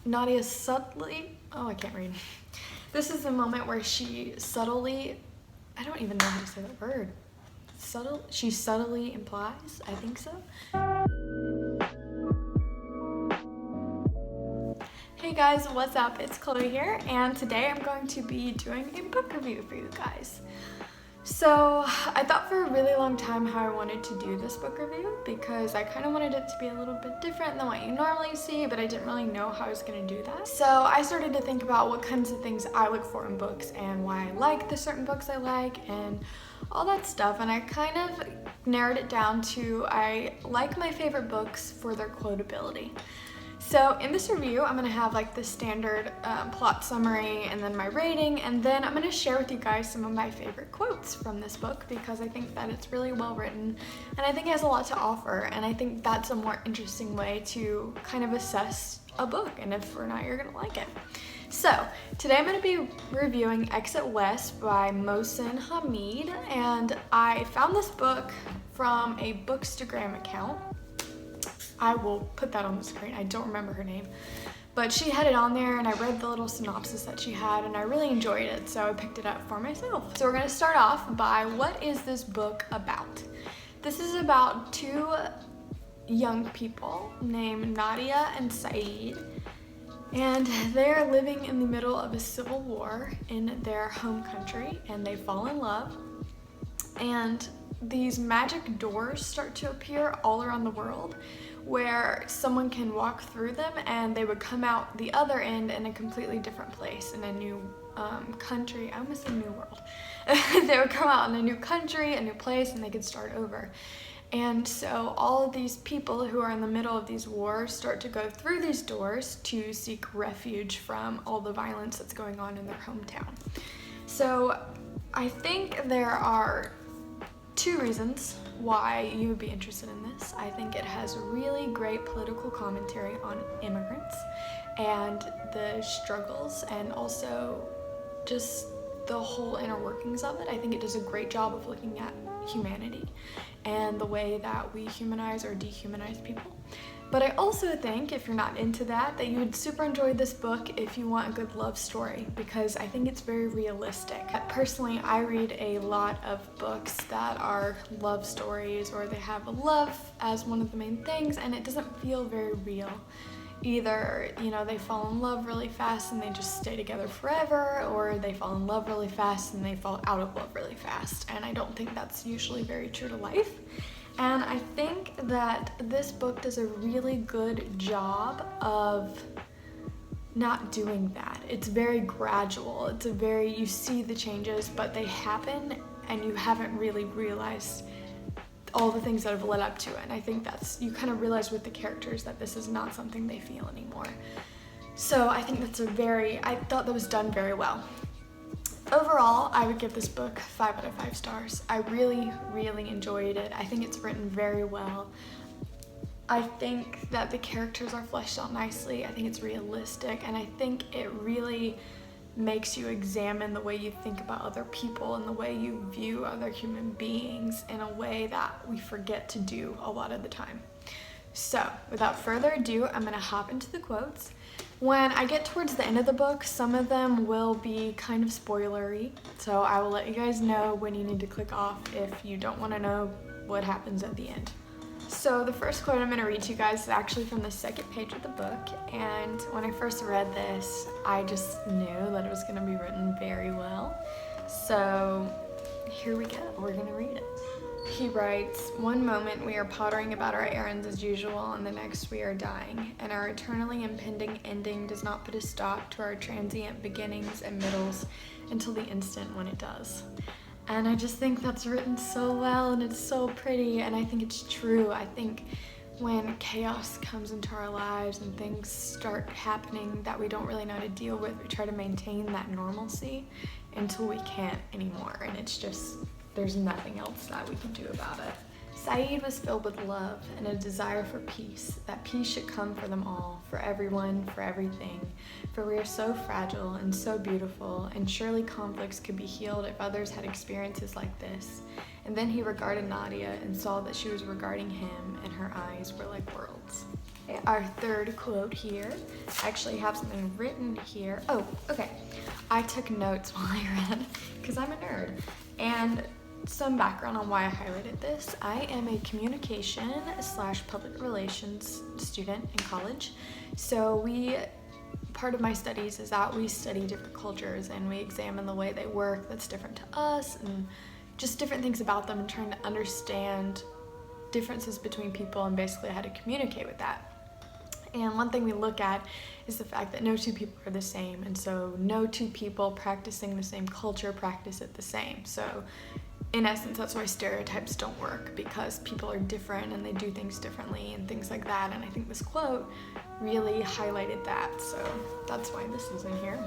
Nadia subtly, oh, I can't read. This is the moment where she subtly, I don't even know how to say that word. She subtly implies, I think so. Hey guys, what's up? It's Chloe here, and today I'm going to be doing a book review for you guys. So I thought for a really long time how I wanted to do this book review because I kind of wanted it to be a little bit different than what you normally see, but I didn't really know how I was going to do that. So I started to think about what kinds of things I look for in books and why I like the certain books I like and all that stuff, and I kind of narrowed it down to I like my favorite books for their quotability. So in this review, I'm going to have like the standard plot summary and then my rating, and then I'm going to share with you guys some of my favorite quotes from this book because I think that it's really well written and I think it has a lot to offer, and I think that's a more interesting way to kind of assess a book and if or not you're going to like it. So today I'm going to be reviewing Exit West by Mohsin Hamid, and I found this book from a Bookstagram account. I will put that on the screen. I don't remember her name, but she had it on there and I read the little synopsis that she had and I really enjoyed it, so I picked it up for myself. So we're gonna start off by, what is this book about? This is about two young people named Nadia and Saeed, and they're living in the middle of a civil war in their home country, and they fall in love, and these magic doors start to appear all around the world where someone can walk through them and they would come out the other end in a completely different place, in a new country. I almost said new world. They would come out in a new country, a new place, and they could start over. And so all of these people who are in the middle of these wars start to go through these doors to seek refuge from all the violence that's going on in their hometown. So I think there are two reasons why you would be interested in this. I think it has really great political commentary on immigrants and the struggles and also just the whole inner workings of it. I think it does a great job of looking at humanity and the way that we humanize or dehumanize people. But I also think, if you're not into that, that you would super enjoy this book if you want a good love story, because I think it's very realistic. Personally, I read a lot of books that are love stories, or they have love as one of the main things, and it doesn't feel very real. Either, you know, they fall in love really fast and they just stay together forever, or they fall in love really fast and they fall out of love really fast. And I don't think that's usually very true to life. And I think that this book does a really good job of not doing that. It's very gradual. It's a very, you see the changes, but they happen and you haven't really realized all the things that have led up to it. And I think that's, you kind of realize with the characters that this is not something they feel anymore. So I think that's I thought that was done very well. Overall, I would give this book 5 out of 5 stars. I really, really enjoyed it. I think it's written very well. I think that the characters are fleshed out nicely. I think it's realistic, and I think it really makes you examine the way you think about other people and the way you view other human beings in a way that we forget to do a lot of the time. So, without further ado, I'm gonna hop into the quotes. When I get towards the end of the book, some of them will be kind of spoilery, so I will let you guys know when you need to click off if you don't want to know what happens at the end. So the first quote I'm going to read to you guys is actually from the second page of the book, and when I first read this, I just knew that it was going to be written very well. So here we go, we're going to read it. He writes, "One moment we are pottering about our errands as usual, and the next we are dying, and our eternally impending ending does not put a stop to our transient beginnings and middles until the instant when it does." And I just think that's written so well, and it's so pretty, and I think it's true. I think when chaos comes into our lives and things start happening that we don't really know how to deal with, we try to maintain that normalcy until we can't anymore, and it's just, there's nothing else that we can do about it. Saeed was filled with love and a desire for peace, that peace should come for them all, for everyone, for everything, for we are so fragile and so beautiful, and surely conflicts could be healed if others had experiences like this. And then he regarded Nadia and saw that she was regarding him, and her eyes were like worlds. Okay, our third quote here. I actually have something written here. Oh, okay. I took notes while I read because I'm a nerd. And some background on why I highlighted this. I am a communication / public relations student in college. So part of my studies is that we study different cultures and we examine the way they work that's different to us and just different things about them and trying to understand differences between people and basically how to communicate with that. And one thing we look at is the fact that no two people are the same, and so no two people practicing the same culture practice it the same. So in essence, that's why stereotypes don't work, because people are different and they do things differently and things like that. And I think this quote really highlighted that, so that's why this is in here.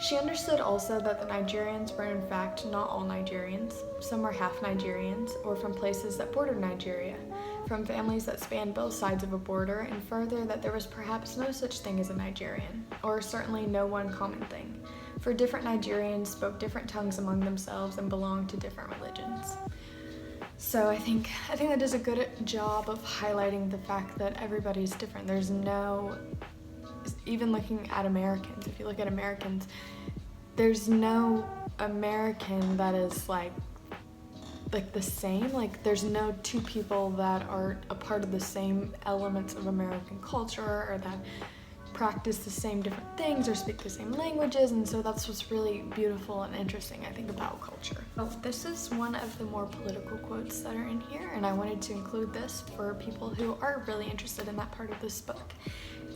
She understood also that the Nigerians were in fact not all Nigerians. Some were half Nigerians or from places that bordered Nigeria, from families that spanned both sides of a border, and further that there was perhaps no such thing as a Nigerian, or certainly no one common thing, for different Nigerians spoke different tongues among themselves and belonged to different religions. So I think that does a good job of highlighting the fact that everybody's different. There's no, even looking at Americans, if you look at Americans, there's no American that is like the same. Like there's no two people that are a part of the same elements of American culture or that practice the same different things or speak the same languages, and so that's what's really beautiful and interesting, I think, about culture. Oh, this is one of the more political quotes that are in here, and I wanted to include this for people who are really interested in that part of this book.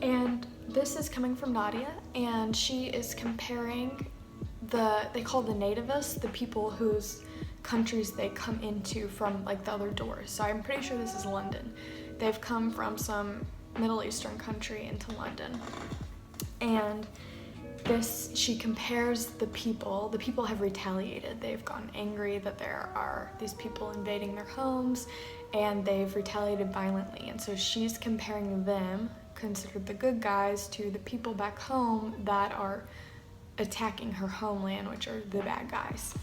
And this is coming from Nadia, and she is comparing they call the nativists the people whose countries they come into from like the other doors. So I'm pretty sure this is London. They've come from some Middle Eastern country into London, and she compares the people have retaliated. They've gotten angry that there are these people invading their homes, and they've retaliated violently, and so she's comparing them, considered the good guys, to the people back home that are attacking her homeland, which are the bad guys.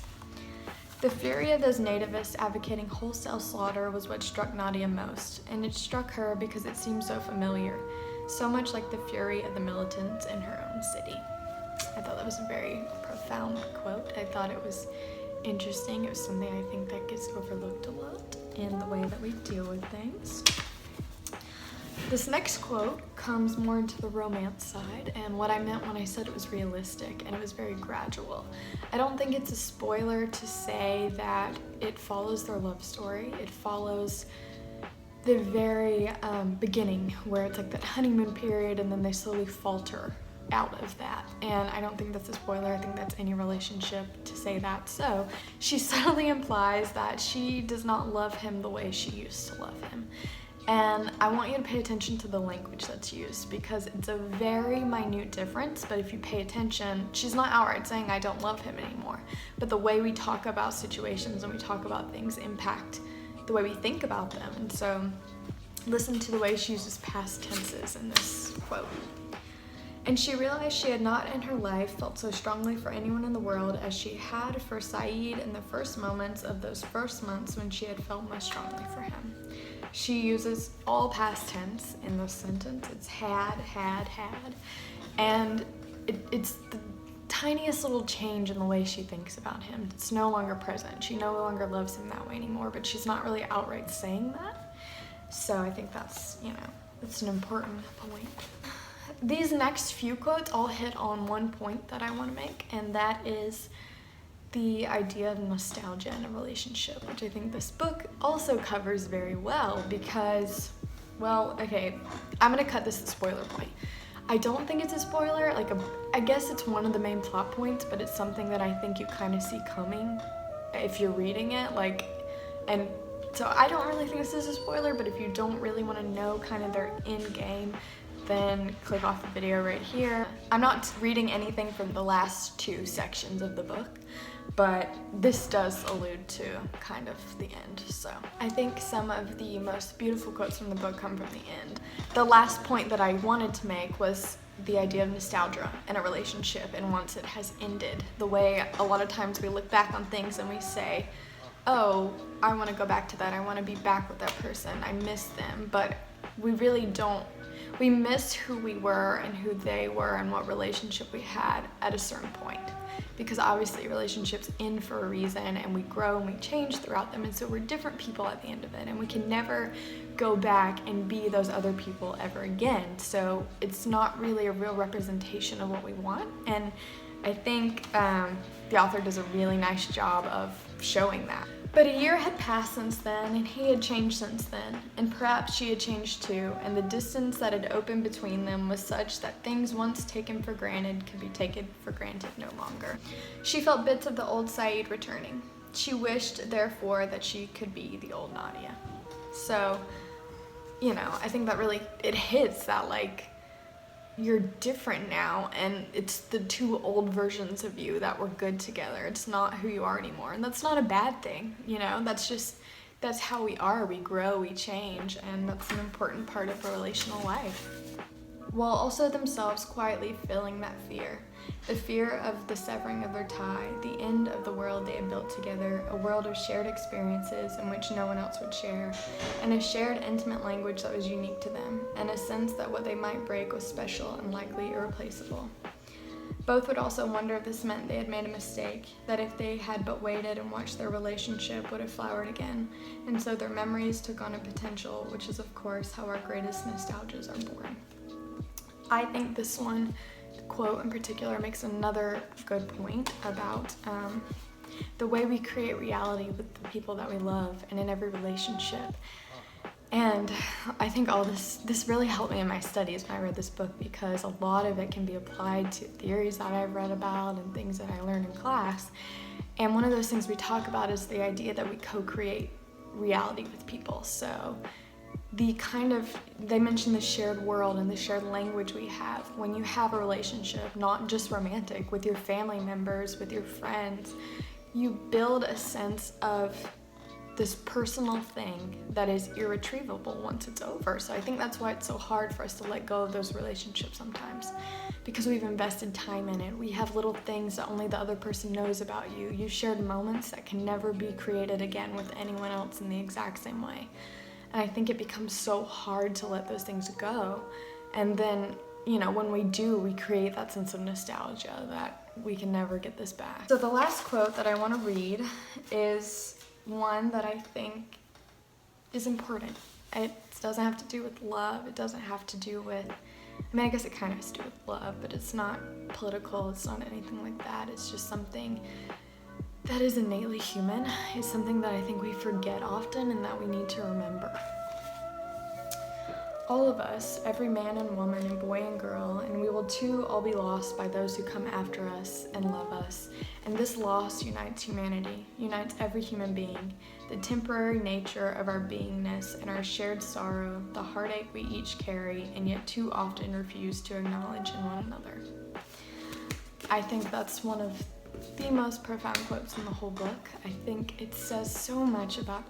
The fury of those nativists advocating wholesale slaughter was what struck Nadia most, and it struck her because it seemed so familiar, so much like the fury of the militants in her own city. I thought that was a very profound quote. I thought it was interesting. It was something I think that gets overlooked a lot in the way that we deal with things. This next quote comes more into the romance side, and what I meant when I said it was realistic and it was very gradual. I don't think it's a spoiler to say that it follows their love story. It follows the very beginning, where it's like that honeymoon period and then they slowly falter out of that. And I don't think that's a spoiler. I think that's any relationship to say that. So she subtly implies that she does not love him the way she used to love him. And I want you to pay attention to the language that's used, because it's a very minute difference, but if you pay attention, she's not outright saying I don't love him anymore, but the way we talk about situations and we talk about things impact the way we think about them. And so listen to the way she uses past tenses in this quote. And she realized she had not in her life felt so strongly for anyone in the world as she had for Saeed in the first moments of those first months when she had felt most strongly for him. She uses all past tense in this sentence. It's had, and it's the tiniest little change in the way she thinks about him. It's no longer present. She no longer loves him that way anymore, but she's not really outright saying that. So I think that's, it's an important point. These next few quotes all hit on one point that I want to make, and that is the idea of nostalgia in a relationship, which I think this book also covers very well because, well, okay, I'm gonna cut this at spoiler point. I don't think it's a spoiler, I guess it's one of the main plot points, but it's something that I think you kind of see coming if you're reading it, and so I don't really think this is a spoiler, but if you don't really want to know kind of their end game, then click off the video right here. I'm not reading anything from the last two sections of the book, but this does allude to kind of the end. So I think some of the most beautiful quotes from the book come from the end. The last point that I wanted to make was the idea of nostalgia in a relationship, and once it has ended, the way a lot of times we look back on things and we say, oh, I want to go back to that, I want to be back with that person, I miss them, but we really don't, we miss who we were and who they were and what relationship we had at a certain point. Because obviously relationships end for a reason, and we grow and we change throughout them, and so we're different people at the end of it, and we can never go back and be those other people ever again. So it's not really a real representation of what we want, and I think the author does a really nice job of showing that. But a year had passed since then, and he had changed since then, and perhaps she had changed too, and the distance that had opened between them was such that things once taken for granted could be taken for granted no longer. She felt bits of the old Saeed returning. She wished, therefore, that she could be the old Nadia. So, you know, I think that really, it hits that, like, you're different now, and it's the two old versions of you that were good together. It's not who you are anymore, and that's not a bad thing, you know. That's how we are. We grow, we change, and that's an important part of a relational life, while also themselves quietly feeling that fear. The fear of the severing of their tie, the end of the world they had built together, a world of shared experiences in which no one else would share, and a shared intimate language that was unique to them, and a sense that what they might break was special and likely irreplaceable. Both would also wonder if this meant they had made a mistake, that if they had but waited and watched, their relationship would have flowered again, and so their memories took on a potential, which is of course how our greatest nostalgias are born. I think this one quote in particular makes another good point about the way we create reality with the people that we love and in every relationship. And I think all this really helped me in my studies when I read this book, because a lot of it can be applied to theories that I've read about and things that I learned in class. And one of those things we talk about is the idea that we co-create reality with people. So they mentioned the shared world and the shared language we have. When you have a relationship, not just romantic, with your family members, with your friends, you build a sense of this personal thing that is irretrievable once it's over. So I think that's why it's so hard for us to let go of those relationships sometimes, because we've invested time in it. We have little things that only the other person knows about you. You shared moments that can never be created again with anyone else in the exact same way. And I think it becomes so hard to let those things go. And then, you know, when we do, we create that sense of nostalgia that we can never get this back. So the last quote that I want to read is one that I think is important. It doesn't have to do with love. It doesn't have to do with, I mean, I guess it kind of has to do with love, but it's not political. It's not anything like that. It's just something that is innately human. It's something that I think we forget often and that we need to remember. All of us, every man and woman and boy and girl, and we will too all be lost by those who come after us and love us. And this loss unites humanity, unites every human being, the temporary nature of our beingness and our shared sorrow, the heartache we each carry and yet too often refuse to acknowledge in one another. I think that's one of the most profound quotes in the whole book. I think it says so much about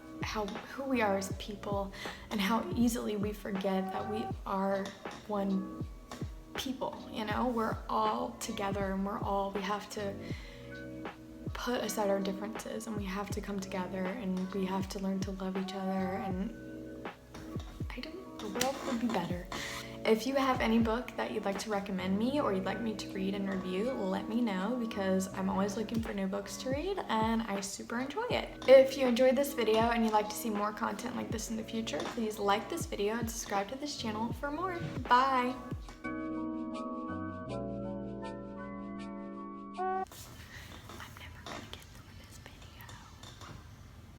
who we are as people and how easily we forget that we are one people, you know? We're all together, and we have to put aside our differences, and we have to come together, and we have to learn to love each other, and the world would be better. If you have any book that you'd like to recommend me or you'd like me to read and review, let me know, because I'm always looking for new books to read and I super enjoy it. If you enjoyed this video and you'd like to see more content like this in the future, please like this video and subscribe to this channel for more. Bye!